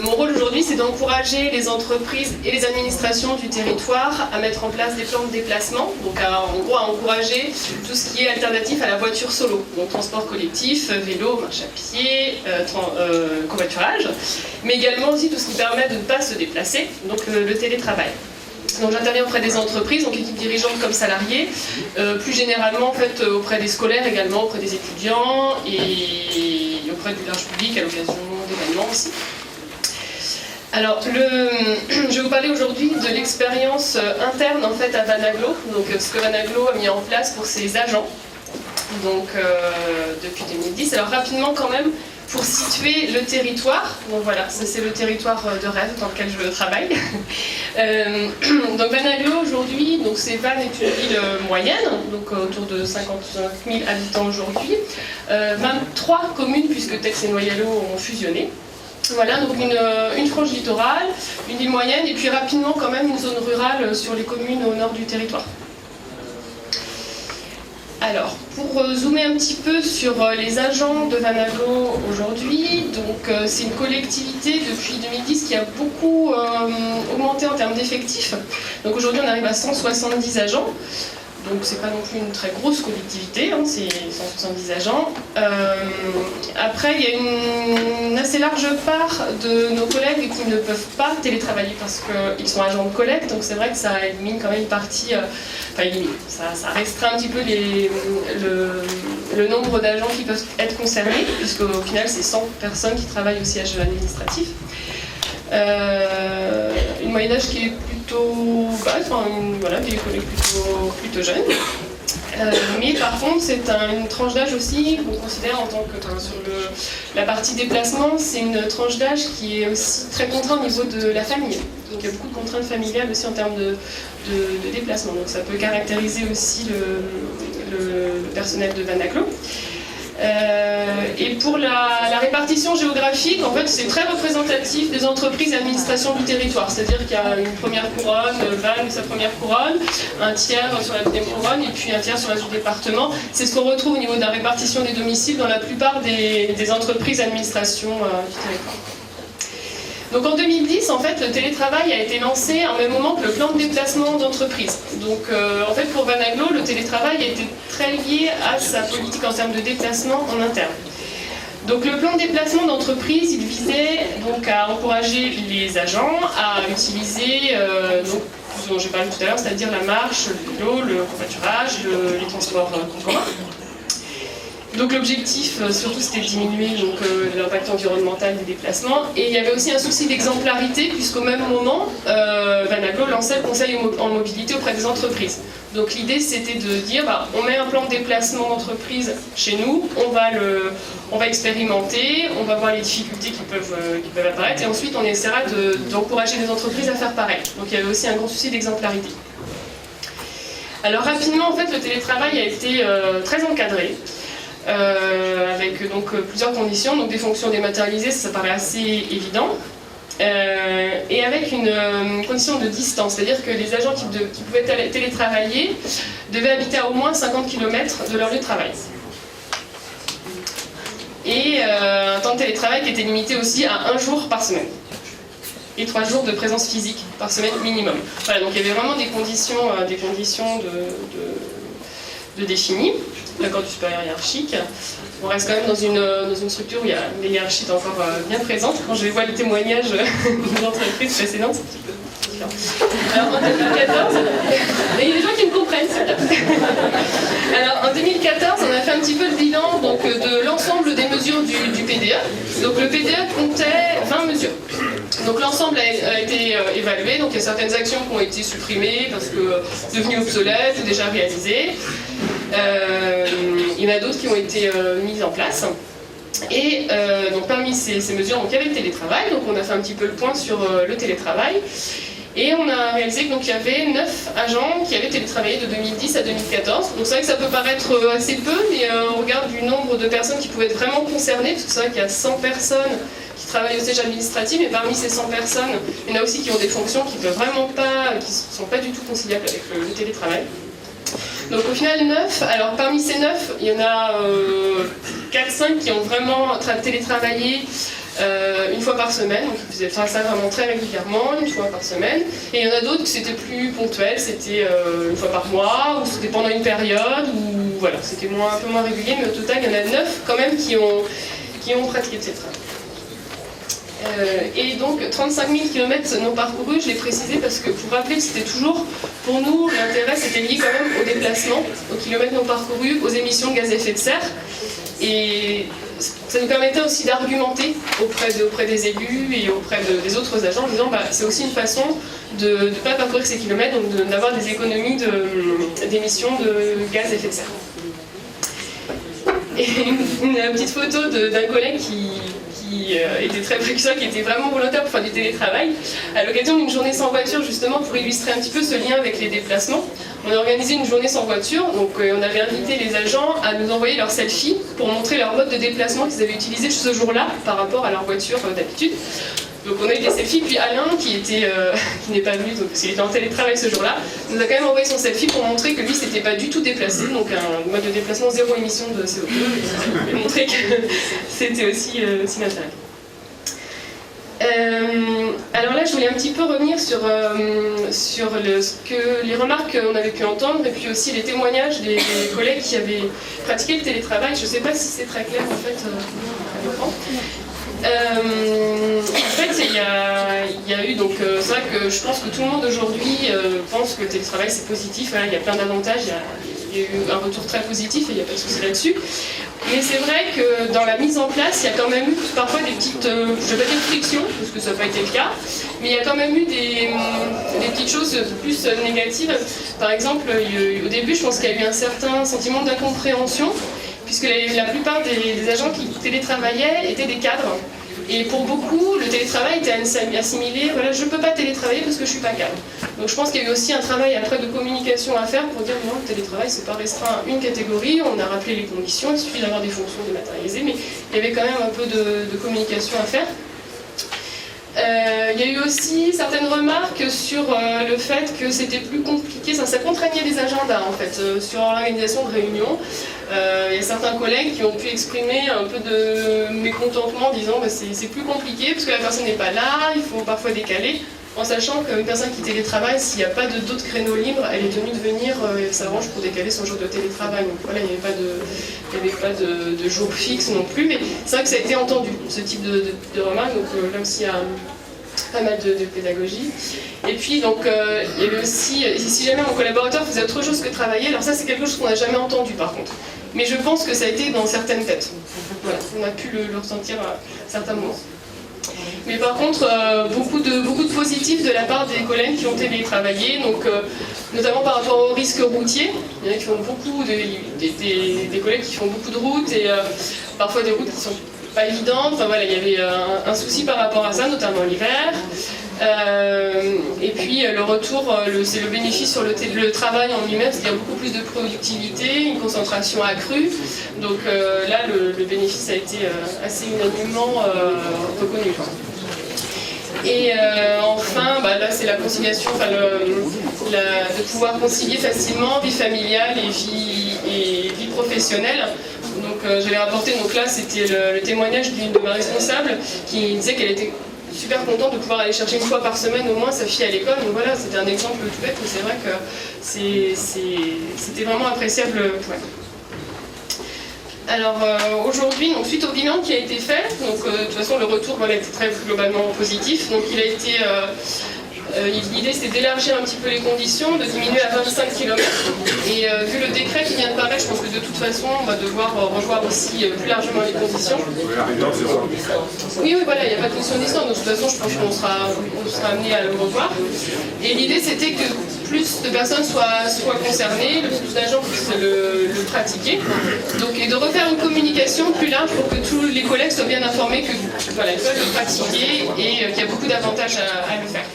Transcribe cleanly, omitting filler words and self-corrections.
Mon rôle aujourd'hui, c'est d'encourager les entreprises et les administrations du territoire à mettre en place des plans de déplacement, donc en gros à encourager tout ce qui est alternatif à la voiture solo, donc transport collectif, vélo, marche à pied, covoiturage, mais également aussi tout ce qui permet de ne pas se déplacer, donc le télétravail. Donc j'interviens auprès des entreprises, donc équipes dirigeantes comme salariés, plus généralement en fait, auprès des scolaires également, auprès des étudiants et auprès du large public à l'occasion d'événements aussi. Alors, je vais vous parler aujourd'hui de l'expérience interne en fait à Vanaglo, donc ce que Vanaglo a mis en place pour ses agents, donc depuis 2010. Alors rapidement quand même, pour situer le territoire, donc voilà, ça c'est le territoire de rêve dans lequel je travaille. Donc Vanaglo aujourd'hui, donc Vannes est une ville moyenne, donc autour de 55 000 habitants aujourd'hui. 23 communes puisque Tex et Noyalo ont fusionné. Voilà, donc une frange littorale, une ville moyenne, et puis rapidement quand même une zone rurale sur les communes au nord du territoire. Alors, pour zoomer un petit peu sur les agents de Vanaglo aujourd'hui, donc c'est une collectivité depuis 2010 qui a beaucoup augmenté en termes d'effectifs. Donc aujourd'hui on arrive à 170 agents. Donc c'est pas non plus une très grosse collectivité, hein, c'est 170 agents. Après, il y a une assez large part de nos collègues qui ne peuvent pas télétravailler parce qu'ils sont agents de collecte, donc c'est vrai que ça élimine quand même une partie, ça restreint un petit peu le nombre d'agents qui peuvent être concernés, puisqu'au final c'est 100 personnes qui travaillent au siège administratif. Une moyenne d'âge qui est plutôt basse, voilà, des collègues plutôt jeunes. Mais par contre, c'est une tranche d'âge aussi qu'on considère en tant que, sur la partie déplacement, c'est une tranche d'âge qui est aussi très contrainte au niveau de la famille. Donc il y a beaucoup de contraintes familiales aussi en termes de déplacement. Donc ça peut caractériser aussi le personnel de Vanaglo. Et pour la répartition géographique, en fait, c'est très représentatif des entreprises et administrations du territoire. C'est-à-dire qu'il y a une première couronne, Vannes, sa première couronne, un tiers sur la deuxième couronne, et puis un tiers sur le reste du département. C'est ce qu'on retrouve au niveau de la répartition des domiciles dans la plupart des entreprises et administrations du territoire. Donc en 2010, en fait, le télétravail a été lancé en même moment que le plan de déplacement d'entreprise. Donc en fait, pour Vanaglo, le télétravail a été très lié à sa politique en termes de déplacement en interne. Donc le plan de déplacement d'entreprise, il visait donc à encourager les agents à utiliser ce dont j'ai parlé tout à l'heure, c'est-à-dire la marche, le vélo, le covoiturage, les transports en commun. Donc l'objectif, surtout, c'était de diminuer l'impact environnemental des déplacements. Et il y avait aussi un souci d'exemplarité, puisqu'au même moment, Vanaglo lançait le conseil en mobilité auprès des entreprises. Donc l'idée, c'était de dire, on met un plan de déplacement d'entreprise chez nous, on va expérimenter, on va voir les difficultés qui peuvent apparaître, et ensuite on essaiera d'encourager les entreprises à faire pareil. Donc il y avait aussi un grand souci d'exemplarité. Alors rapidement, en fait, le télétravail a été très encadré. Avec donc plusieurs conditions, donc des fonctions dématérialisées, ça paraît assez évident, et avec une condition de distance, c'est-à-dire que les agents qui pouvaient télétravailler devaient habiter à au moins 50 km de leur lieu de travail. Et un temps de télétravail qui était limité aussi à 1 jour par semaine. Et 3 jours de présence physique par semaine minimum. Voilà, donc il y avait vraiment des conditions de définies. L'accord du supérieur hiérarchique. On reste quand même dans une structure où la hiérarchie est encore bien présente. Quand je vois les témoignages des entreprises précédentes, c'est un petit peu différent. Alors en 2014, il y a des gens qui me comprennent, c'est bien. Alors en 2014, on a fait un petit peu le bilan donc, de l'ensemble des mesures du PDE. Donc le PDE comptait 20 mesures. Donc l'ensemble a été évalué, donc il y a certaines actions qui ont été supprimées parce que devenues obsolètes ou déjà réalisées. Il y en a d'autres qui ont été mises en place. Et donc parmi ces mesures, donc, il y avait le télétravail, donc on a fait un petit peu le point sur le télétravail. Et on a réalisé qu'il y avait 9 agents qui avaient télétravaillé de 2010 à 2014. Donc c'est vrai que ça peut paraître assez peu, mais on regarde du nombre de personnes qui pouvaient être vraiment concernées, parce que c'est vrai qu'il y a 100 personnes qui travaillent au siège administratif, et parmi ces 100 personnes, il y en a aussi qui ont des fonctions qui ne sont pas du tout conciliables avec le télétravail. Donc au final 9, alors parmi ces 9, il y en a 4-5 qui ont vraiment télétravaillé une fois par semaine, donc ils faisaient ça vraiment très régulièrement, une fois par semaine. Et il y en a d'autres que c'était plus ponctuel, c'était une fois par mois, ou c'était pendant une période, ou voilà, c'était un peu moins régulier, mais au total il y en a 9 quand même qui ont pratiqué le télétravail. Et donc 35 000 km non parcourus, je l'ai précisé parce que pour rappeler que c'était toujours, pour nous, l'intérêt c'était lié quand même au déplacement, aux kilomètres non parcourus, aux émissions de gaz à effet de serre. Et ça nous permettait aussi d'argumenter auprès des élus et auprès des autres agents en disant c'est aussi une façon de ne pas parcourir ces kilomètres, donc d'avoir des économies d'émissions de gaz à effet de serre. Et une petite photo d'un collègue qui était très précurseur, qui était vraiment volontaire pour faire du télétravail, à l'occasion d'une journée sans voiture, justement pour illustrer un petit peu ce lien avec les déplacements. On a organisé une journée sans voiture, donc on avait invité les agents à nous envoyer leurs selfies pour montrer leur mode de déplacement qu'ils avaient utilisé ce jour-là par rapport à leur voiture d'habitude. Donc on a eu des selfies, puis Alain, qui n'est pas venu, donc il était en télétravail ce jour-là, nous a quand même envoyé son selfie pour montrer que lui s'était pas du tout déplacé, donc un mode de déplacement zéro émission de CO2, et montrer que c'était aussi l'intérêt. Alors là, je voulais un petit peu revenir sur les remarques qu'on avait pu entendre, et puis aussi les témoignages des collègues qui avaient pratiqué le télétravail. Je ne sais pas si c'est très clair en fait à l'écran. En fait, il y a eu, donc c'est vrai que je pense que tout le monde aujourd'hui pense que le télétravail c'est positif, voilà, il y a plein d'avantages, il y a eu un retour très positif et il n'y a pas de souci là-dessus. Mais c'est vrai que dans la mise en place, il y a quand même eu parfois des petites, je ne vais pas dire frictions, parce que ça n'a pas été le cas, mais il y a quand même eu des petites choses plus négatives. Par exemple, au début, je pense qu'il y a eu un certain sentiment d'incompréhension, puisque la plupart des agents qui télétravaillaient étaient des cadres. Et pour beaucoup, le télétravail était assimilé, voilà, je ne peux pas télétravailler parce que je ne suis pas cadre. Donc je pense qu'il y a eu aussi un travail après de communication à faire pour dire non, le télétravail c'est pas restreint à une catégorie, on a rappelé les conditions, il suffit d'avoir des fonctions dématérialisées, mais il y avait quand même un peu de communication à faire. Il y a eu aussi certaines remarques sur le fait que c'était plus compliqué, ça contraignait les agendas en fait, sur l'organisation de réunions. Il y a certains collègues qui ont pu exprimer un peu de mécontentement en disant c'est plus compliqué parce que la personne n'est pas là, il faut parfois décaler, en sachant qu'une personne qui télétravaille, s'il n'y a pas d'autres créneaux libres, elle est tenue de venir et s'arrange pour décaler son jour de télétravail. Donc voilà, il n'y avait pas de jour fixe non plus, mais c'est vrai que ça a été entendu, ce type de remarques, donc là aussi il y a pas mal de pédagogie. Et puis donc il y avait aussi, si jamais mon collaborateur faisait autre chose que travailler, alors ça c'est quelque chose qu'on n'a jamais entendu par contre. Mais je pense que ça a été dans certaines têtes. Voilà, on a pu le ressentir à certains moments. Mais par contre, beaucoup de positifs de la part des collègues qui ont télétravaillé, donc notamment par rapport au risque routier. Il y en a qui font beaucoup, des collègues qui font beaucoup de routes et parfois des routes qui sont pas évidentes. Enfin voilà, il y avait un souci par rapport à ça, notamment l'hiver. Et puis le retour, c'est le bénéfice sur le travail en lui-même, c'est-à-dire beaucoup plus de productivité, une concentration accrue. Donc là, le bénéfice a été assez unanimement reconnu. Et enfin, là c'est la conciliation, de pouvoir concilier facilement vie familiale et vie professionnelle. Donc j'avais rapporté, donc là c'était le témoignage d'une de mes responsables qui disait qu'elle était super contente de pouvoir aller chercher une fois par semaine au moins sa fille à l'école. Donc voilà, c'était un exemple tout bête, mais c'est vrai que c'était vraiment appréciable pour elle. Alors aujourd'hui, suite au bilan qui a été fait, donc de toute façon le retour était très globalement positif. Donc il a été, l'idée c'était d'élargir un petit peu les conditions, de diminuer à 25 km. Et vu le décret qui vient de paraître, je pense que de toute façon on va devoir revoir aussi plus largement les conditions. Oui, voilà, il n'y a pas de condition de distance, donc de toute façon je pense qu'on sera amené à le revoir. Et l'idée c'était que plus de personnes soient concernées, le plus d'agents puissent le pratiquer. Donc, et de refaire une communication plus large pour que tous les collègues soient bien informés que voilà, ils peuvent le pratiquer et qu'il y a beaucoup d'avantages à le faire.